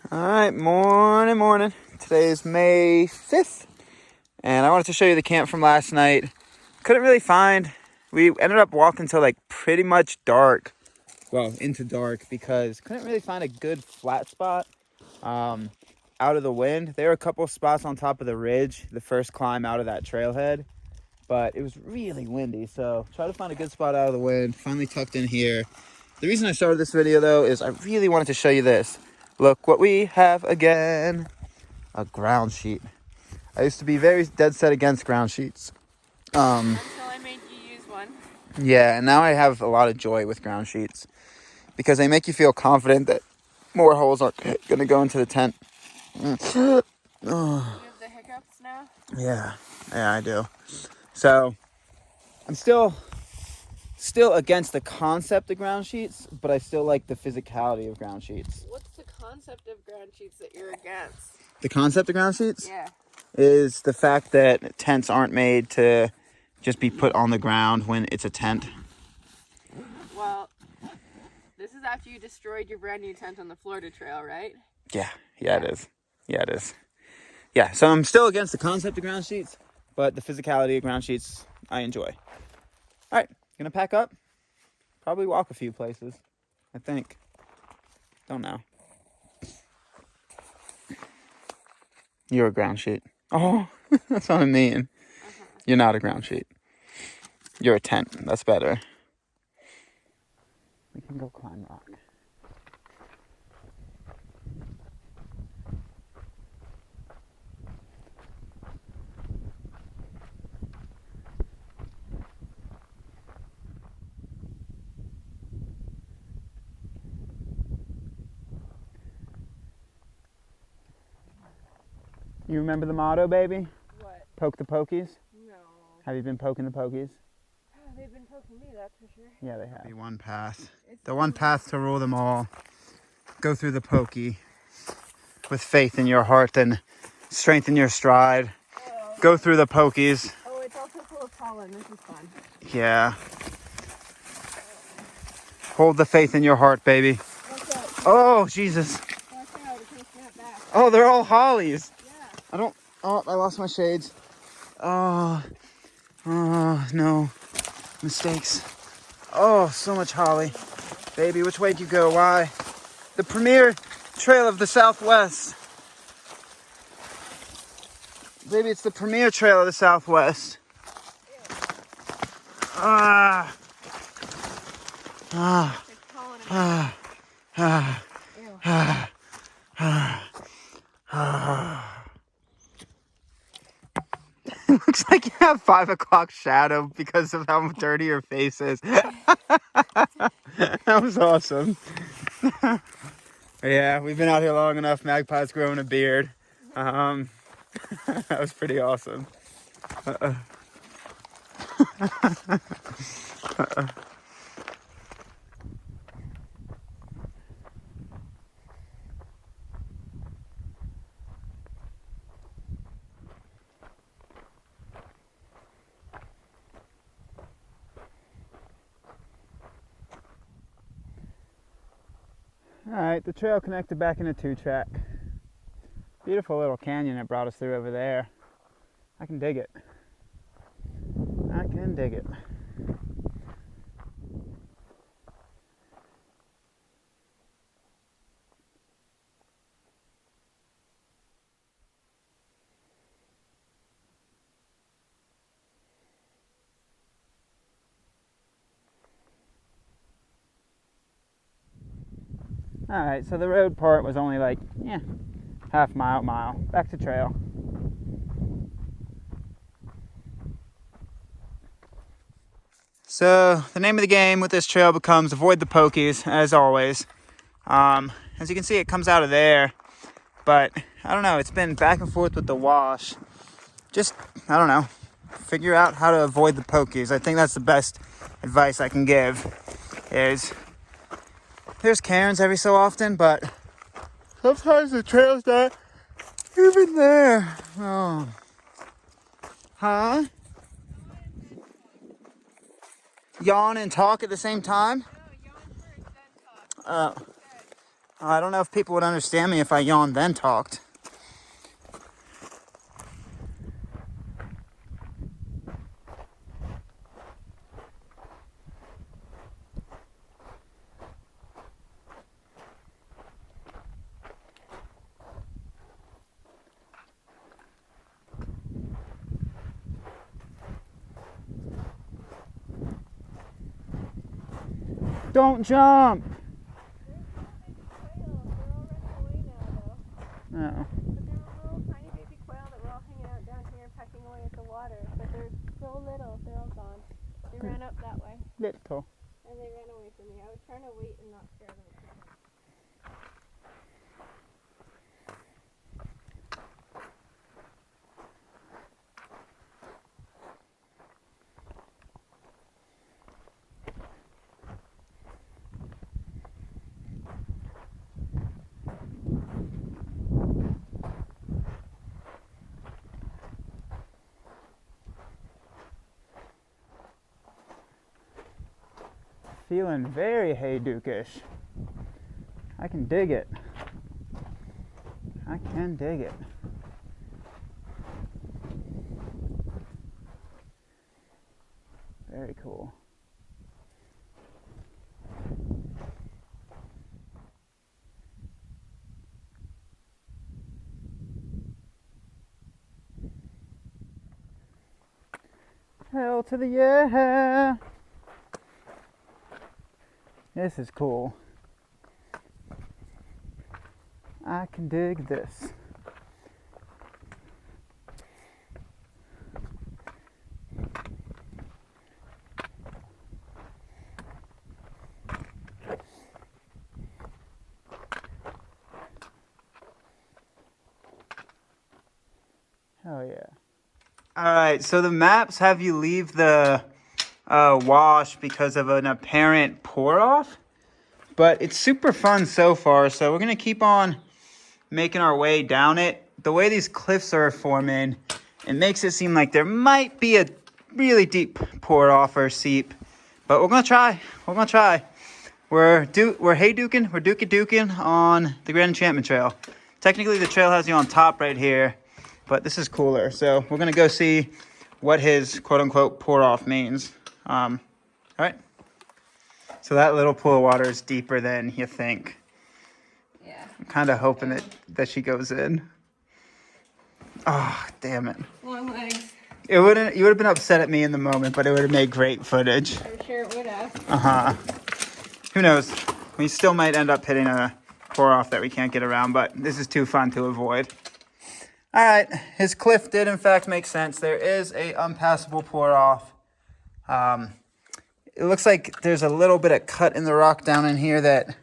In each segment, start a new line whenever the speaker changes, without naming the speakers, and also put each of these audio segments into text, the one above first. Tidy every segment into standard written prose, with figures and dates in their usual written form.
All right, morning. Today is May 5th, and I wanted to show you the camp from last night. Couldn't really find, we ended up walking till like pretty much dark, well, into dark, because couldn't really find a good flat spot out of the wind. There were a couple spots on top of the ridge, the first climb out of that trailhead, but it was really windy, so try to find a good spot out of the wind. Finally tucked in here. The reason I started this video, though, is I really wanted to show you this. Look what we have again. A ground sheet. I used to be very dead set against ground sheets.
Until I made you use one.
Yeah, and now I have a lot of joy with ground sheets because they make you feel confident that more holes aren't going to go into the tent.
You have the hiccups now?
Yeah, I do. So I'm still against the concept of ground sheets, but I still like the physicality of ground sheets.
What's the concept of ground sheets that you're against?
The concept of ground sheets?
Yeah.
Is the fact that tents aren't made to just be put on the ground when it's a tent.
Well, this is after you destroyed your brand new tent on the Florida Trail, right?
Yeah, it is. Yeah, so I'm still against the concept of ground sheets, but the physicality of ground sheets I enjoy. All right, gonna pack up. Probably walk a few places, I think. Don't know. You're a ground sheet. Oh, that's what I mean. You're not a ground sheet. You're a tent. That's better. We can go climb rock. You remember the motto, baby?
What?
Poke the pokies?
No.
Have you been poking the pokies?
They've been poking me, that's for sure.
Yeah, they have. The one path. The one path to rule them all. Go through the pokey with faith in your heart and strength in your stride.
Oh.
Go through the pokies.
Oh, it's also full of pollen. This is fun.
Yeah. Hold the faith in your heart, baby. Oh, Jesus.
Watch out, it's gonna snap back.
Oh, they're all hollies.
Yeah.
Oh, I lost my shades. Oh, no. Mistakes. Oh, so much holly. Baby, which way do you go? Why? The premier trail of the Southwest. Baby, it's the premier trail of the Southwest. Ah. It looks like you have 5 o'clock shadow because of how dirty your face is. That was awesome. Yeah, we've been out here long enough. Magpie's growing a beard. That was pretty awesome. Alright, the trail connected back in a 2-track. Beautiful little canyon it brought us through over there. I can dig it. Alright, so the road part was only like, half mile. Back to trail. So the name of the game with this trail becomes avoid the pokies, as always. As you can see, it comes out of there, but I don't know, it's been back and forth with the wash. Just, I don't know, figure out how to avoid the pokies. I think that's the best advice I can give, is there's cairns every so often, but sometimes the trail's not even there. Oh. Huh? Yawn and talk at the same time?
No, yawn first, then talk.
I don't know if people would understand me if I yawned then talked. Don't jump! No.
But there were little tiny baby quail that were all hanging out down here pecking away at the water. But they're so little, they're all gone. They ran up that way.
Little.
And they ran away from me. I was trying to wait and not scare them.
Feeling very haydukish. I can dig it. I can dig it. Very cool. Hell to the yeah! This is cool. I can dig this. Hell yeah. Alright, so the maps have you leave the wash because of an apparent pour off, but it's super fun so far, so we're gonna keep on making our way down it. The way these cliffs are forming, it makes it seem like there might be a really deep pour off or seep, but we're gonna try. We're duking on the Grand Enchantment Trail. Technically the trail has you on top right here, but this is cooler, so we're gonna go see what his quote-unquote pour off means. All right. So that little pool of water is deeper than you think.
Yeah.
I'm kind of hoping that she goes in. Oh, damn it.
Long legs.
You would have been upset at me in the moment, but it would have made great footage.
I'm sure it would have.
Uh-huh. Who knows? We still might end up hitting a pour off that we can't get around, but this is too fun to avoid. All right. His cliff did in fact make sense. There is a unpassable pour off. It looks like there's a little bit of cut in the rock down in here that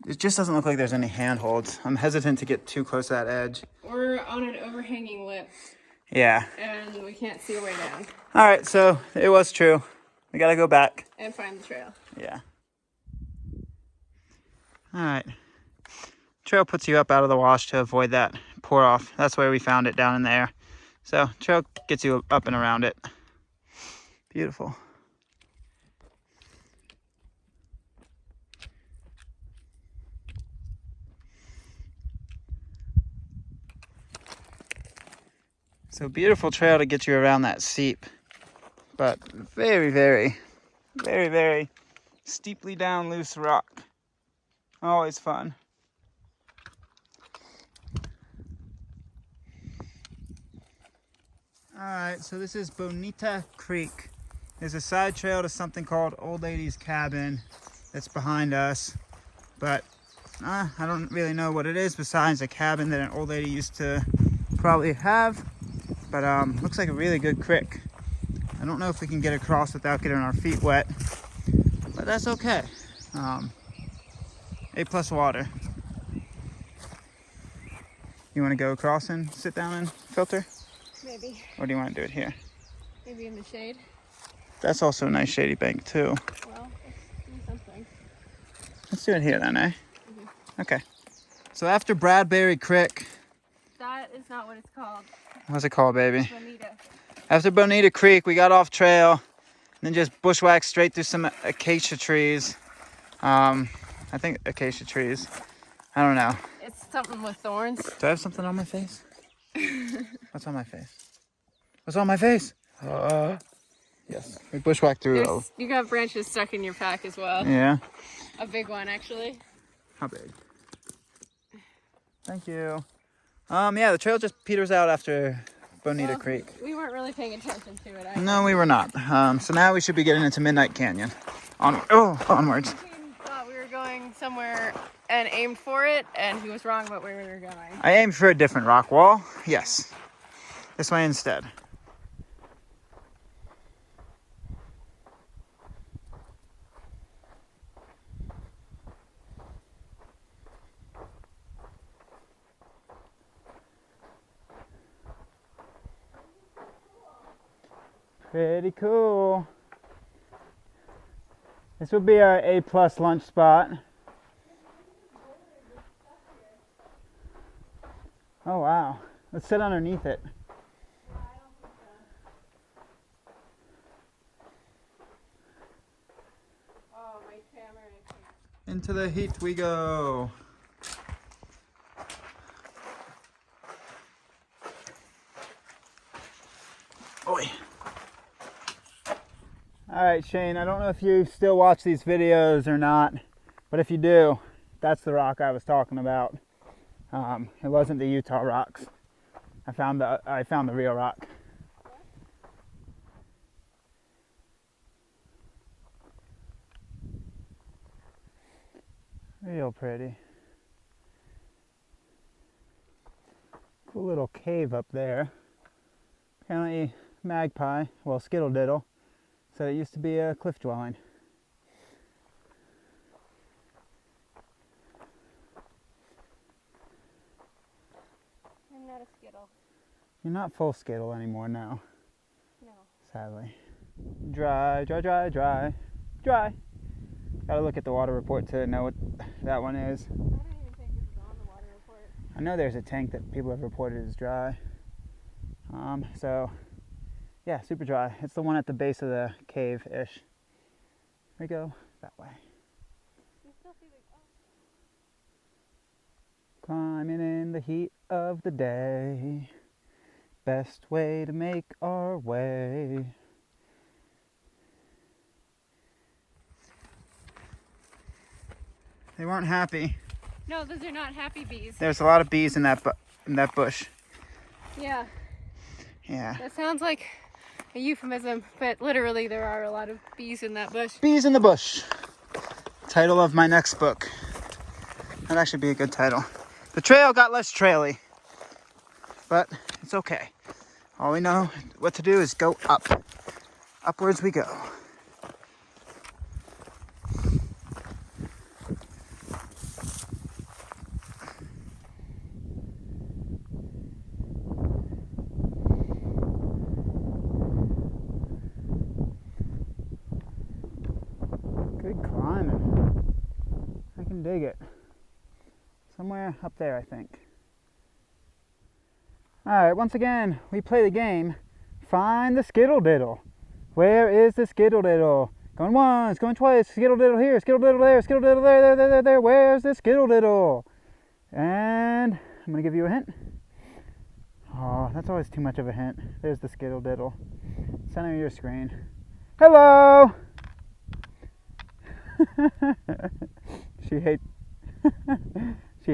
it just doesn't look like there's any handholds. I'm hesitant to get too close to that edge.
We're on an overhanging lip.
Yeah.
And we can't see a way down.
All right, so it was true. We got to go back.
And find the trail.
Yeah. All right. Trail puts you up out of the wash to avoid that pour off. That's where we found it, down in there. So trail gets you up and around it. Beautiful. So beautiful trail to get you around that seep, but very, very, very, very steeply down loose rock. Always fun. All right, so this is Bonita Creek. There's a side trail to something called Old Lady's Cabin that's behind us, but I don't really know what it is besides a cabin that an old lady used to probably have. But looks like a really good creek. I don't know if we can get across without getting our feet wet, but that's okay. A+ water. You want to go across and sit down and filter?
Maybe.
Or do you want to do it here?
Maybe in the shade.
That's also a nice shady bank too.
Well, let's do something.
Let's do it here then, eh? Mm-hmm. Okay. So after Bradbury Creek.
That is not what it's called.
What's it called, baby?
Bonita.
After Bonita Creek, we got off trail and then just bushwhacked straight through some acacia trees. I think acacia trees. I don't know.
It's something with thorns.
Do I have something on my face? What's on my face? What's on my face? Yes. We bushwhacked through.
You got branches stuck in your pack as well.
Yeah.
A big one, actually.
How big? Thank you. Yeah, the trail just peters out after Bonita Creek.
We weren't really paying attention to it. Either.
No, we were not. So now we should be getting into Midnight Canyon. Onwards.
He thought we were going somewhere and aimed for it, and he was wrong about where we were going.
I aimed for a different rock wall. Yes. This way instead. Pretty cool. This will be our A+ lunch spot. Oh wow. Let's sit underneath it.
Oh, my camera.
Into the heat we go. Oi. All right, Shane, I don't know if you still watch these videos or not, but if you do, that's the rock I was talking about. It wasn't the Utah rocks. I found the real rock. Real pretty. Cool little cave up there. Apparently magpie, well, skittle diddle, said it used to be a cliff dwelling.
I'm not a skittle.
You're not full skittle anymore now.
No.
Sadly. Dry, dry, dry, dry, dry. Gotta look at the water report to know what that one is.
I don't even think this is on the water report.
I know there's a tank that people have reported as dry. So, yeah, super dry. It's the one at the base of the cave-ish. Here we go, that way.
You still see the...
Climbing in the heat of the day. Best way to make our way. They weren't happy.
No, those are not happy bees.
There's a lot of bees in that bush.
Yeah.
Yeah.
That sounds like a euphemism, but literally there are a lot of bees in that bush.
Bees in the bush. Title of my next book. That'd actually be a good title. The trail got less traily, but it's okay. All we know what to do is go up. Upwards we go. Good climbing. I can dig it. Somewhere up there, I think. Alright, once again, we play the game. Find the skittle diddle. Where is the skittle diddle? Going once, going twice, skittle diddle here, skittle diddle there, skittle diddle there. Where's the skittle diddle? And I'm going to give you a hint. Oh, that's always too much of a hint. There's the skittle diddle. Center of your screen. Hello! She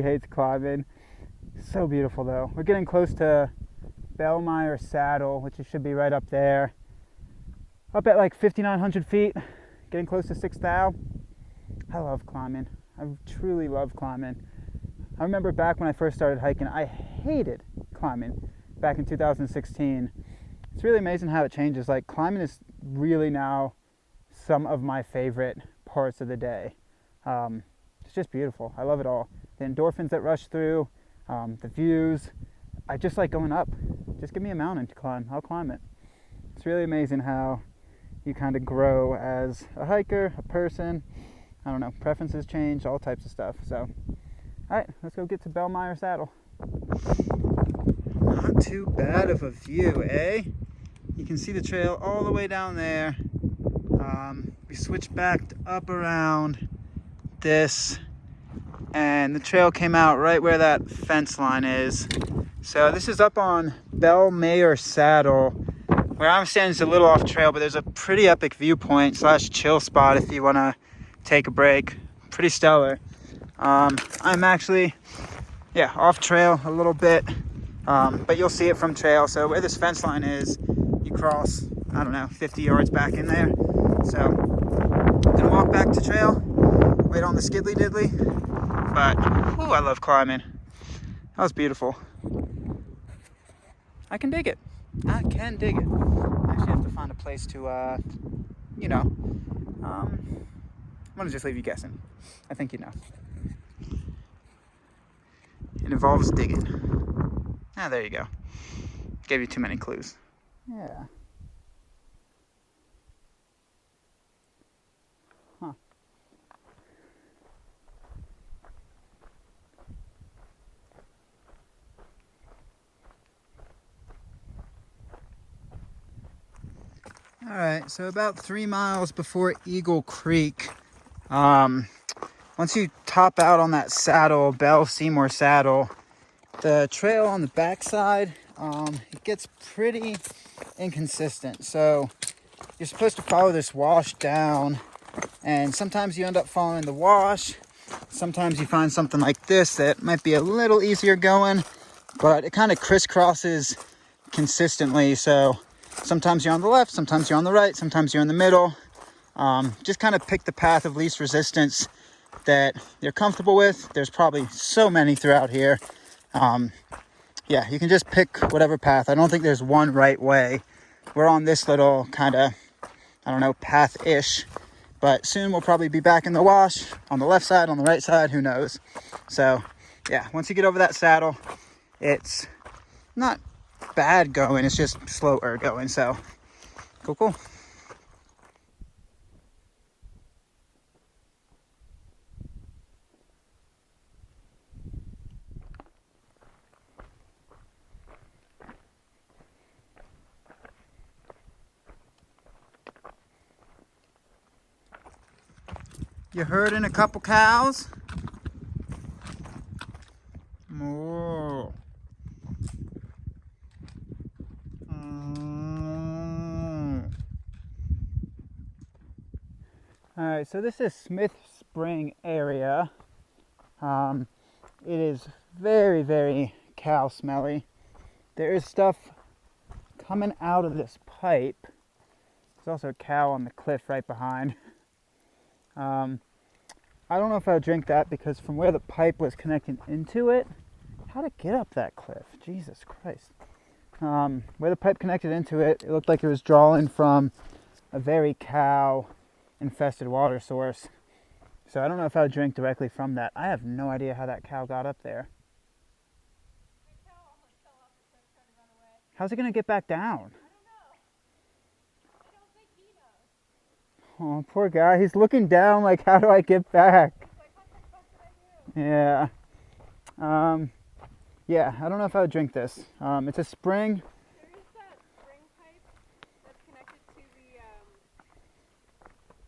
hates climbing. So beautiful though. We're getting close to Bellmeyer Saddle, which should be right up there. Up at like 5,900 feet. Getting close to 6,000. I love climbing. I truly love climbing. I remember back when I first started hiking, I hated climbing back in 2016. It's really amazing how it changes. Like climbing is really now some of my favorite parts of the day. It's just beautiful. I love it all. The endorphins that rush through, the views. I just like going up. Just give me a mountain to climb. I'll climb it. It's really amazing how you kind of grow as a hiker, a person. I don't know, preferences change, all types of stuff. So, all right, let's go get to Bellmeyer Saddle. Not too bad of a view, eh? You can see the trail all the way down there. We switched back up around this and the trail came out right where that fence line is. So this is up on Bell Mayor Saddle. Where I'm standing is a little off trail, but there's a pretty epic viewpoint / chill spot if you want to take a break. Pretty stellar. I'm actually, off trail a little bit, but you'll see it from trail. So where this fence line is, you cross, I don't know, 50 yards back in there. So gonna walk back to trail, wait on the skiddly diddly. But, ooh, I love climbing. That was beautiful. I can dig it. I can dig it. I actually have to find a place to, I'm gonna just leave you guessing. I think you know. It involves digging. Ah, there you go. Gave you too many clues. Yeah. Huh. All right, so about 3 miles before Eagle Creek, once you top out on that saddle, Bell Seymour saddle, the trail on the backside, it gets pretty inconsistent. So you're supposed to follow this wash down, and sometimes you end up following the wash. Sometimes you find something like this that might be a little easier going, but it kind of crisscrosses consistently. So sometimes you're on the left, sometimes you're on the right, sometimes you're in the middle. Just kind of pick the path of least resistance that you're comfortable with. There's probably so many throughout here. You can just pick whatever path. I don't think there's one right way. We're on this little kind of, path-ish. But soon we'll probably be back in the wash on the left side, on the right side, who knows. So, once you get over that saddle, it's not bad going, it's just slower going. So, cool. You herding a couple cows? Moo. All right, so this is Smith Spring area. It is very, very cow smelly. There is stuff coming out of this pipe. There's also a cow on the cliff right behind. I don't know if I would drink that because from where the pipe was connecting into it, how to get up that cliff? Jesus Christ. Where the pipe connected into it, it looked like it was drawing from a very cow infested water source. So I don't know if I would drink directly from that. I have no idea how that cow got up there.
The cow almost fell off the cliff trying to run away.
How's it gonna get back down?
I don't know. I don't think he knows.
Oh, poor guy. He's looking down like, how do I get back?
It's like, what the fuck did I do?
Yeah, I don't know if I would drink this. It's a spring.
There is that spring pipe that's connected to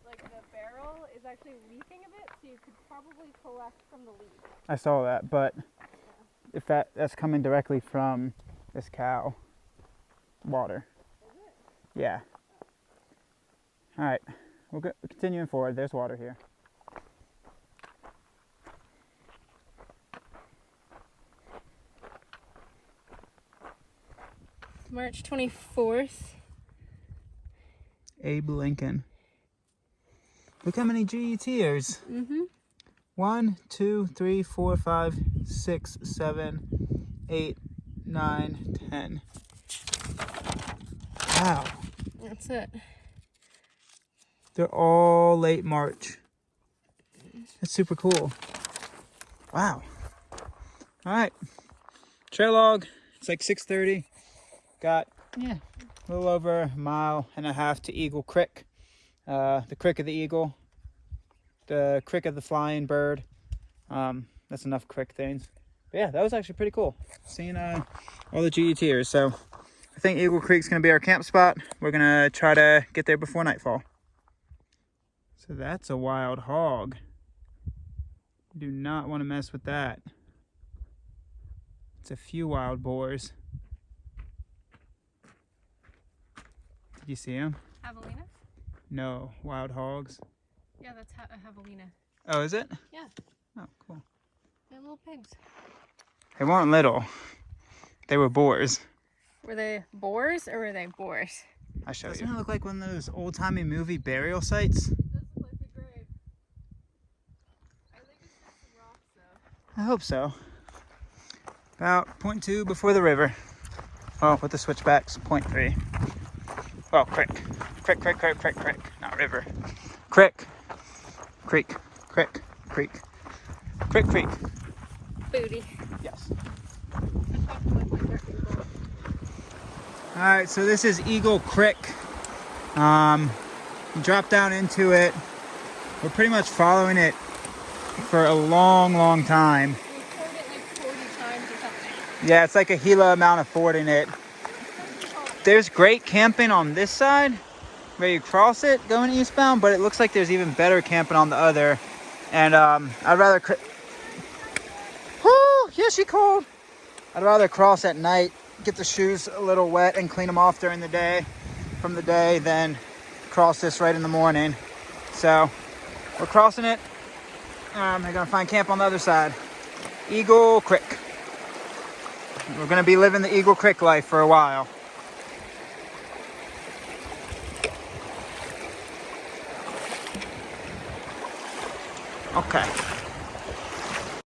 the barrel is actually leaking a bit, so you could probably collect from the leak.
I saw that, but if that's coming directly from this cow water.
Is it?
Yeah. All right, we're continuing forward. There's water here.
March 24th.
Abe Lincoln. Look how many GETers.
Mm-hmm.
1, 2, 3, 4, 5, 6, 7, 8, 9, 10. Wow.
That's it.
They're all late March. That's super cool. Wow. All right. Trail log. It's like 6:30. Got, a little over a mile and a half to Eagle Creek. The Creek of the Eagle. The Creek of the Flying Bird. That's enough crick things. But yeah, that was actually pretty cool. Seeing all the GETers. So I think Eagle Creek's going to be our camp spot. We're going to try to get there before nightfall. So that's a wild hog. You do not want to mess with that. It's a few wild boars. Did you see them?
Javelina?
No, wild hogs.
Yeah, that's a javelina.
Oh, is it?
Yeah.
Oh, cool.
They're little pigs.
They weren't little. They were boars.
Were they boars or were they boars?
I'll show you. Doesn't it look like one of those old-timey movie burial sites?
It does look like a grave. I think it's just some rocks though.
I hope so. About 0.2 before the river. Oh, with the switchbacks, 0.3. Oh, creek. Creek. Not river. Creek. Creek.
Booty.
Yes. Alright, so this is Eagle Creek. You drop down into it. We're pretty much following it for a long time.
We forded it like 40 times or something.
Yeah, it's like a Gila amount of fording it. There's great camping on this side where you cross it going eastbound, but it looks like there's even better camping on the other. And I'd rather... Woo! Yeah, she cold. I'd rather cross at night, get the shoes a little wet and clean them off during the day, from the day, than cross this right in the morning. So we're crossing it. We're gonna find camp on the other side. Eagle Creek. We're gonna be living the Eagle Creek life for a while. Okay.